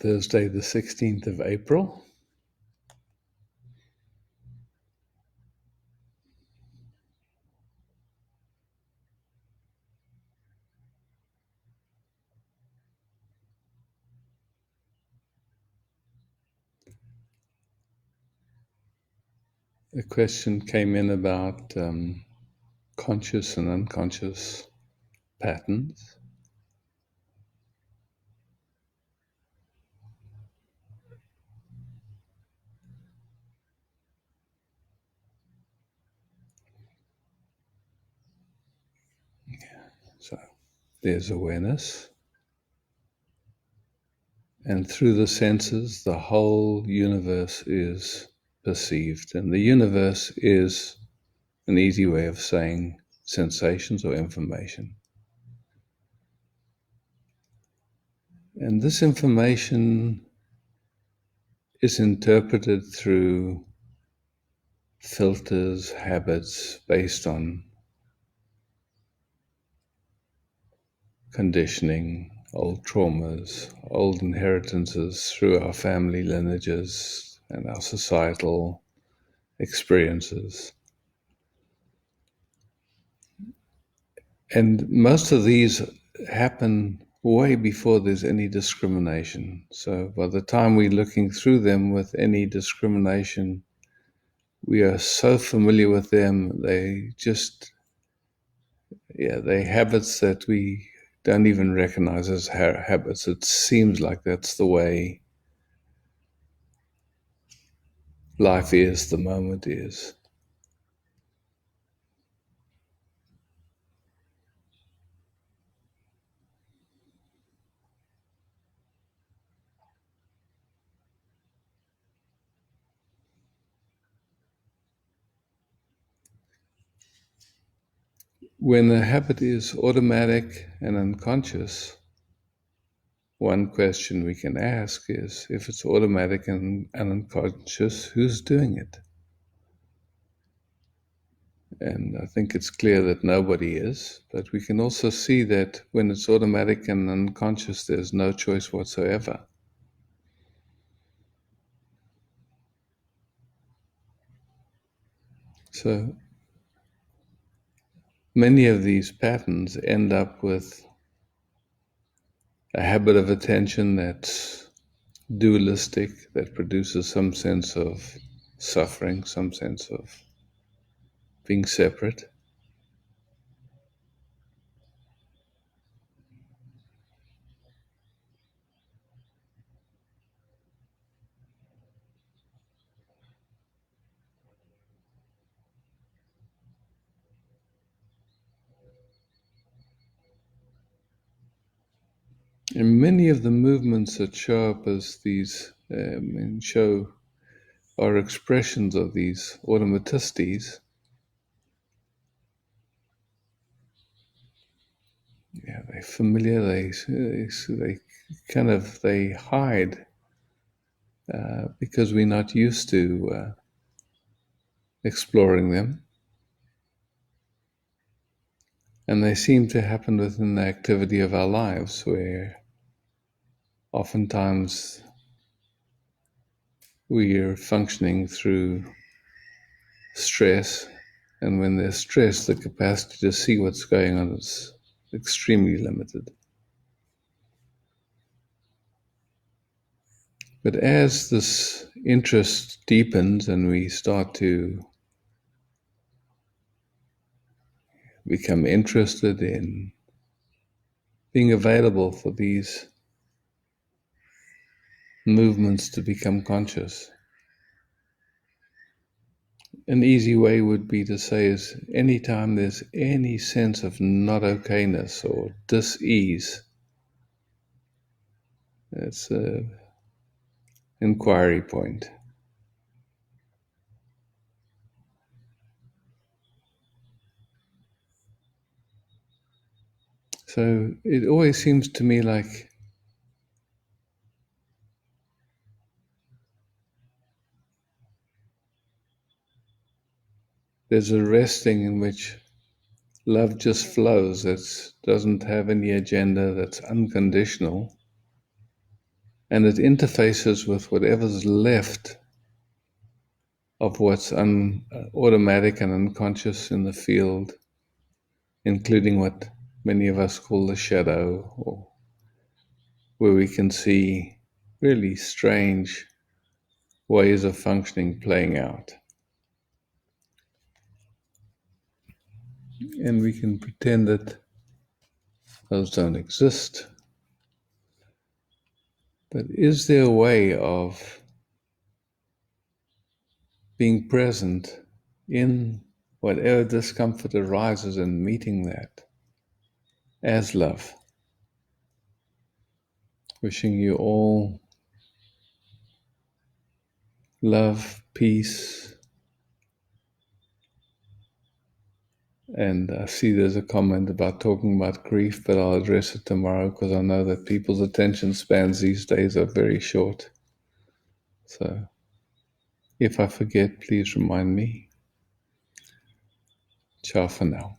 Thursday, the 16th of April. A question came in about conscious and unconscious patterns. So there's awareness. And through the senses, the whole universe is perceived. And the universe is an easy way of saying sensations or information. And this information is interpreted through filters, habits based on conditioning, old traumas, old inheritances through our family lineages and our societal experiences. And most of these happen way before there's any discrimination. So by the time we're looking through them with any discrimination, we are so familiar with them, they're habits that we don't even recognize as habits. It seems like that's the way life is, the moment is. When a habit is automatic and unconscious, one question we can ask is, if it's automatic and unconscious, who's doing it? And I think it's clear that nobody is, but we can also see that when it's automatic and unconscious, there's no choice whatsoever. So many of these patterns end up with a habit of attention that's dualistic, that produces some sense of suffering, some sense of being separate. And many of the movements that show up as these are expressions of these automaticities. Yeah, they're familiar. They hide because we're not used to exploring them, and they seem to happen within the activity of our lives, where oftentimes we are functioning through stress, and when there's stress, the capacity to see what's going on is extremely limited. But as this interest deepens and we start to become interested in being available for these movements to become conscious, an easy way would be to say is anytime there's any sense of not okayness or dis-ease, it's an inquiry point. So it always seems to me like there's a resting in which love just flows, that doesn't have any agenda, that's unconditional. and it interfaces with whatever's left of what's automatic and unconscious in the field, including what many of us call the shadow, or where we can see really strange ways of functioning playing out. And we can pretend that those don't exist. But is there a way of being present in whatever discomfort arises and meeting that as love? Wishing you all love, peace, and I see there's a comment about talking about grief, but I'll address it tomorrow because I know that people's attention spans these days are very short. So if I forget, please remind me. Ciao for now.